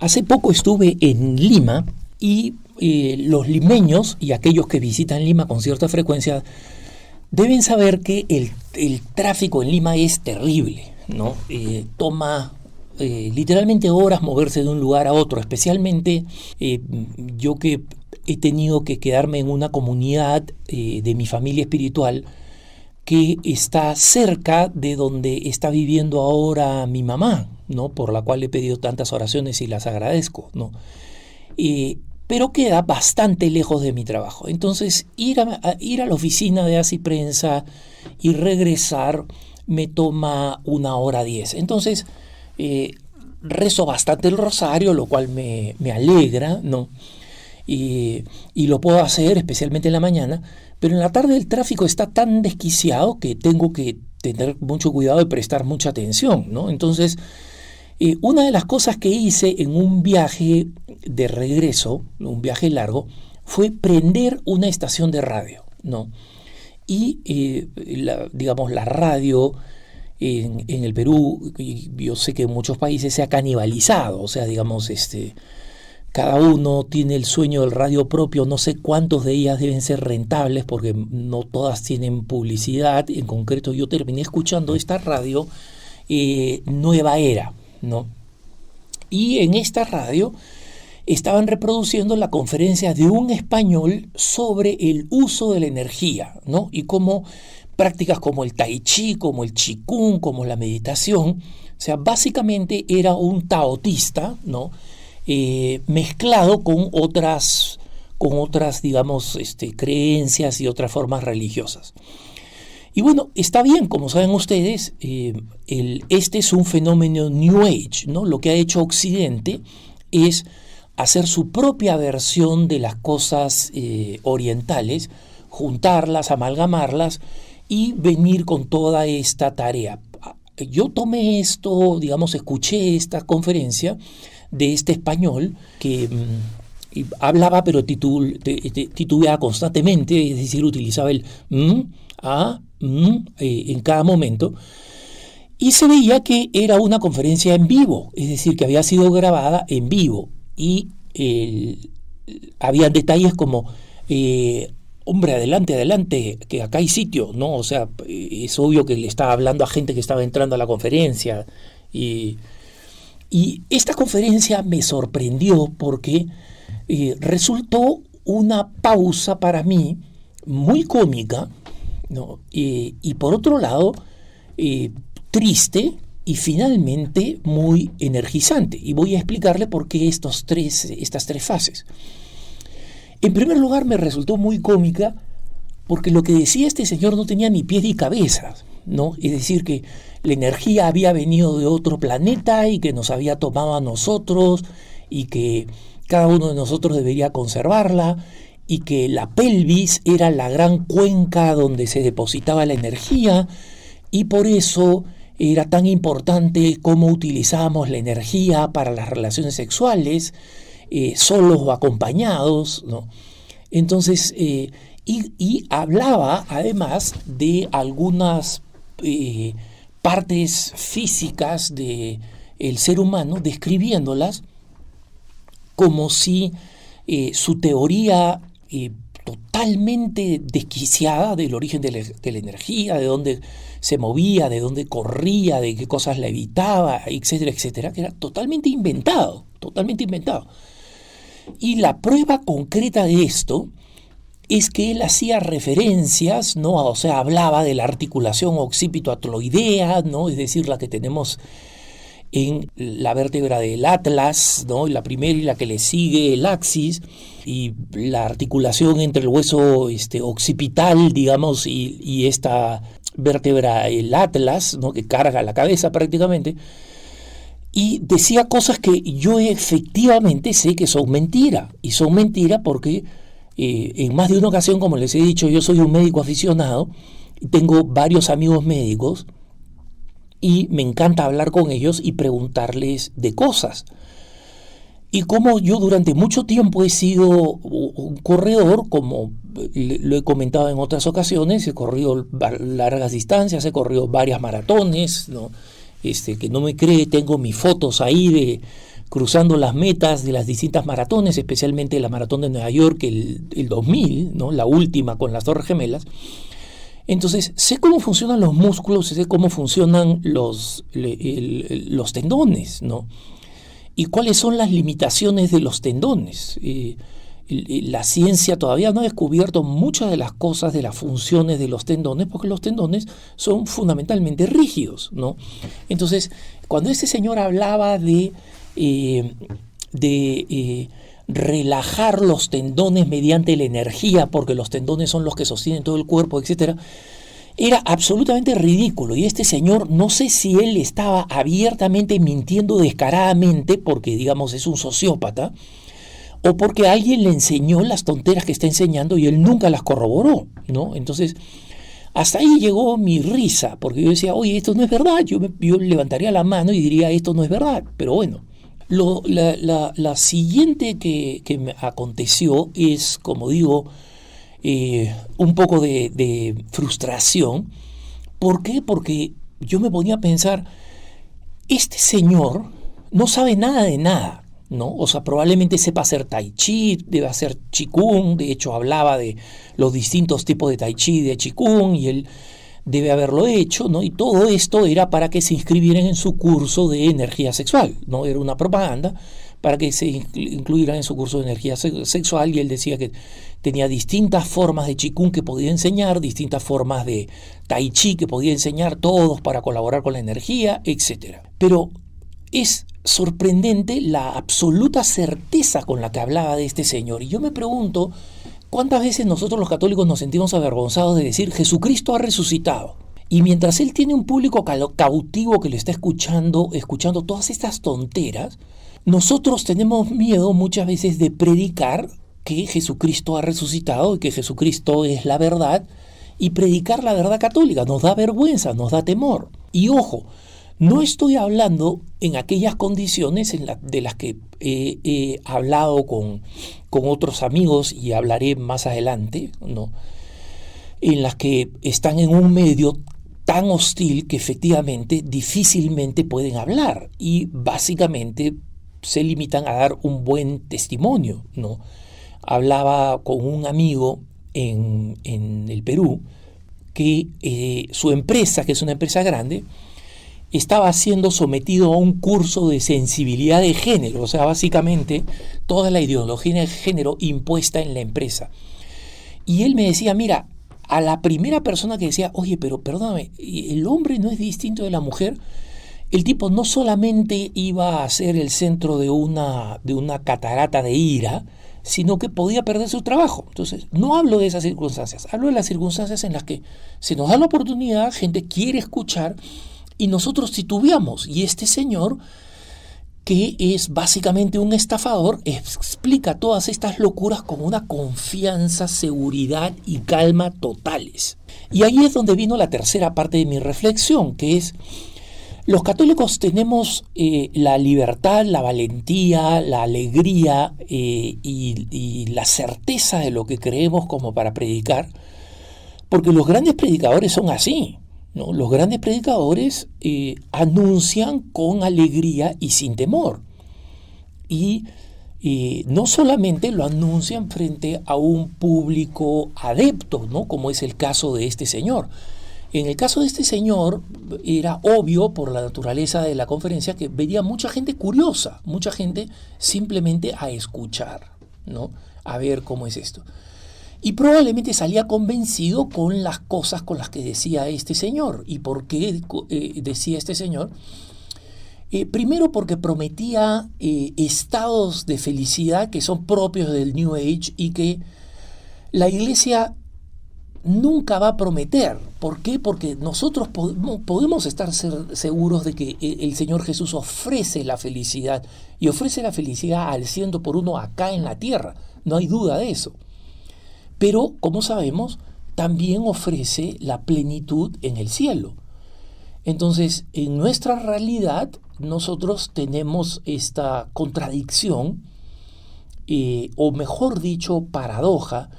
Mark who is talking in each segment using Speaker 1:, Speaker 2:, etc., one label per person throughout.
Speaker 1: Hace poco estuve en Lima y los limeños y aquellos que visitan Lima con cierta frecuencia deben saber que el tráfico en Lima es terrible, ¿no? Toma literalmente horas moverse de un lugar a otro, especialmente yo que he tenido que quedarme en una comunidad de mi familia espiritual que está cerca de donde está viviendo ahora mi mamá, ¿no? Por la cual he pedido tantas oraciones y las agradezco, ¿no? Pero queda bastante lejos de mi trabajo. Entonces, ir a la oficina de Así Prensa y regresar me toma 1 hora 10. Entonces, rezo bastante el rosario, lo cual me alegra, ¿no? Y lo puedo hacer especialmente en la mañana, pero en la tarde el tráfico está tan desquiciado que tengo que tener mucho cuidado y prestar mucha atención, ¿no? Entonces, una de las cosas que hice en un viaje de regreso, un viaje largo, fue prender una estación de radio, ¿no? Y la radio en el Perú, yo sé que en muchos países se ha canibalizado, o sea, cada uno tiene el sueño del radio propio, no sé cuántos de ellas deben ser rentables porque no todas tienen publicidad. En concreto yo terminé escuchando esta radio Nueva Era, ¿no? Y en esta radio estaban reproduciendo la conferencia de un español sobre el uso de la energía, ¿no? Y cómo prácticas como el tai chi, como el qigong, como la meditación, o sea, básicamente era un taoísta, ¿no? Mezclado con otras digamos, creencias y otras formas religiosas. Y bueno, está bien, como saben ustedes, este es un fenómeno New Age, ¿no? Lo que ha hecho Occidente es hacer su propia versión de las cosas orientales, juntarlas, amalgamarlas y venir con toda esta tarea. Yo tomé esto, digamos, escuché esta conferencia de este español que hablaba pero titubeaba constantemente, es decir, utilizaba el en cada momento, y se veía que era una conferencia en vivo, es decir, que había sido grabada en vivo, y había detalles como hombre, adelante, que acá hay sitio, ¿no? O sea, es obvio que le estaba hablando a gente que estaba entrando a la conferencia. Y esta conferencia me sorprendió porque resultó una pausa para mí muy cómica, ¿no? Y por otro lado, triste y finalmente muy energizante. Y voy a explicarle por qué estas tres fases. En primer lugar, me resultó muy cómica porque lo que decía este señor no tenía ni pies ni cabeza, ¿no? Es decir, que la energía había venido de otro planeta y que nos había tomado a nosotros y que cada uno de nosotros debería conservarla y que la pelvis era la gran cuenca donde se depositaba la energía y por eso era tan importante cómo utilizábamos la energía para las relaciones sexuales, solos o acompañados, ¿no? Entonces, y hablaba además de algunas partes físicas del ser humano, describiéndolas como si su teoría totalmente desquiciada del origen de la energía, de dónde se movía, de dónde corría, de qué cosas la evitaba, etcétera, etcétera, que era totalmente inventado, totalmente inventado. Y la prueba concreta de esto es que él hacía referencias, ¿no? O sea, hablaba de la articulación occipito-atloidea, ¿no? Es decir, la que tenemos en la vértebra del atlas, ¿no? La primera y la que le sigue, el axis, y la articulación entre el hueso occipital, digamos, y esta vértebra, el atlas, ¿no? Que carga la cabeza prácticamente. Y decía cosas que yo efectivamente sé que son mentira, y son mentira porque en más de una ocasión, como les he dicho, yo soy un médico aficionado, tengo varios amigos médicos y me encanta hablar con ellos y preguntarles de cosas. Y como yo durante mucho tiempo he sido un corredor, como lo he comentado en otras ocasiones, he corrido largas distancias, he corrido varias maratones, ¿no? Que no me cree, tengo mis fotos ahí de cruzando las metas de las distintas maratones, especialmente la maratón de Nueva York, el 2000, ¿no? La última con las Torres Gemelas. Entonces, sé cómo funcionan los músculos, sé cómo funcionan los tendones, ¿no? Y cuáles son las limitaciones de los tendones. La ciencia todavía no ha descubierto muchas de las cosas de las funciones de los tendones, porque los tendones son fundamentalmente rígidos, ¿no? Entonces, cuando este señor hablaba de relajar los tendones mediante la energía, porque los tendones son los que sostienen todo el cuerpo, etcétera, era absolutamente ridículo. Y este señor, no sé si él estaba abiertamente mintiendo descaradamente, porque digamos es un sociópata, o porque alguien le enseñó las tonteras que está enseñando y él nunca las corroboró, ¿no? Entonces, hasta ahí llegó mi risa, porque yo decía, oye, esto no es verdad. Yo levantaría la mano y diría, esto no es verdad. Pero bueno, la siguiente que me aconteció es, como digo, un poco de frustración. ¿Por qué? Porque yo me ponía a pensar, este señor no sabe nada de nada, ¿no? O sea, probablemente sepa hacer tai chi, debe hacer qigong. De hecho, hablaba de los distintos tipos de tai chi y de qigong, y él debe haberlo hecho, ¿no? Y todo esto era para que se inscribieran en su curso de energía sexual, ¿no? Era una propaganda para que se incluyeran en su curso de energía sexual, y él decía que tenía distintas formas de qigong que podía enseñar, distintas formas de tai chi que podía enseñar, todos para colaborar con la energía, etc. Pero es sorprendente la absoluta certeza con la que hablaba de este señor. Y yo me pregunto, ¿cuántas veces nosotros los católicos nos sentimos avergonzados de decir Jesucristo ha resucitado? Y mientras él tiene un público cautivo que le está escuchando todas estas tonteras, nosotros tenemos miedo muchas veces de predicar que Jesucristo ha resucitado y que Jesucristo es la verdad, y predicar la verdad católica. Nos da vergüenza, nos da temor. Y ojo, no estoy hablando en aquellas condiciones de las que he hablado con otros amigos, y hablaré más adelante, ¿no? En las que están en un medio tan hostil que efectivamente difícilmente pueden hablar y básicamente se limitan a dar un buen testimonio, ¿no? Hablaba con un amigo en el Perú que su empresa, que es una empresa grande, estaba siendo sometido a un curso de sensibilidad de género, o sea, básicamente toda la ideología de género impuesta en la empresa. Y él me decía, mira, a la primera persona que decía, oye, pero perdóname, el hombre no es distinto de la mujer, el tipo no solamente iba a ser el centro de una catarata de ira, sino que podía perder su trabajo. Entonces, no hablo de esas circunstancias, hablo de las circunstancias en las que se nos da la oportunidad, gente quiere escuchar, y nosotros titubeamos. Y este señor, que es básicamente un estafador, explica todas estas locuras con una confianza, seguridad y calma totales. Y ahí es donde vino la tercera parte de mi reflexión, que es, los católicos tenemos la libertad, la valentía, la alegría y la certeza de lo que creemos como para predicar, porque los grandes predicadores son así, ¿no? Los grandes predicadores anuncian con alegría y sin temor. Y no solamente lo anuncian frente a un público adepto, ¿no? Como es el caso de este señor. En el caso de este señor era obvio por la naturaleza de la conferencia que venía mucha gente curiosa, mucha gente simplemente a escuchar, ¿no? A ver cómo es esto. Y probablemente salía convencido con las cosas con las que decía este señor. ¿Y por qué decía este señor? Primero porque prometía estados de felicidad que son propios del New Age y que la Iglesia nunca va a prometer. ¿Por qué? Porque nosotros podemos estar seguros de que el Señor Jesús ofrece la felicidad, y ofrece la felicidad al 100% acá en la tierra. No hay duda de eso. Pero, como sabemos, también ofrece la plenitud en el cielo. Entonces, en nuestra realidad, nosotros tenemos esta contradicción, o mejor dicho, paradoja,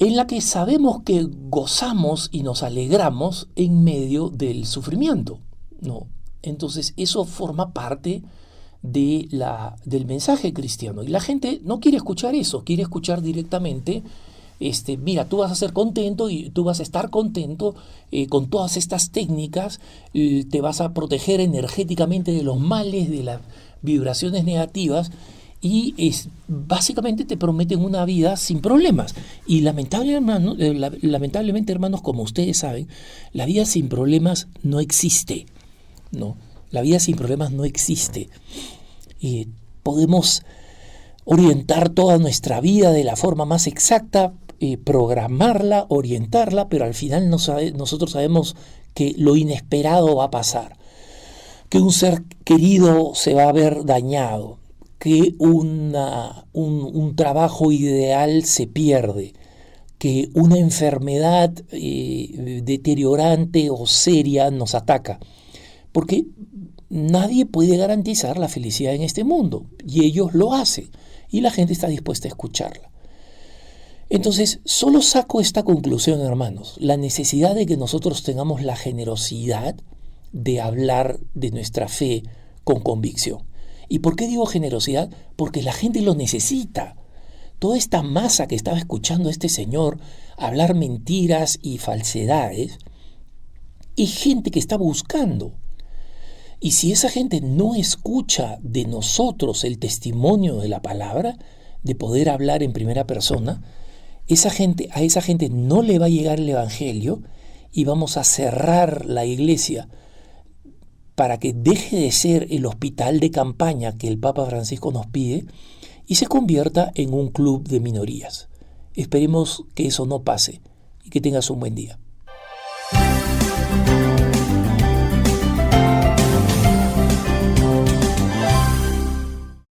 Speaker 1: en la que sabemos que gozamos y nos alegramos en medio del sufrimiento, ¿no? Entonces, eso forma parte del mensaje cristiano. Y la gente no quiere escuchar eso, quiere escuchar directamente, mira, tú vas a ser contento y tú vas a estar contento con todas estas técnicas, te vas a proteger energéticamente de los males, de las vibraciones negativas, y básicamente te prometen una vida sin problemas. Y lamentablemente, hermanos, como ustedes saben, la vida sin problemas no existe, ¿no? La vida sin problemas no existe. Podemos orientar toda nuestra vida de la forma más exacta, programarla, orientarla, pero al final nosotros sabemos que lo inesperado va a pasar, que un ser querido se va a ver dañado, que un trabajo ideal se pierde, que una enfermedad deteriorante o seria nos ataca, porque nadie puede garantizar la felicidad en este mundo, y ellos lo hacen, y la gente está dispuesta a escucharla. Entonces, solo saco esta conclusión, hermanos, la necesidad de que nosotros tengamos la generosidad de hablar de nuestra fe con convicción. ¿Y por qué digo generosidad? Porque la gente lo necesita. Toda esta masa que estaba escuchando a este señor hablar mentiras y falsedades, y gente que está buscando. Y si esa gente no escucha de nosotros el testimonio de la palabra, de poder hablar en primera persona, a esa gente no le va a llegar el evangelio, y vamos a cerrar la iglesia para que deje de ser el hospital de campaña que el Papa Francisco nos pide y se convierta en un club de minorías. Esperemos que eso no pase y que tengas un buen día.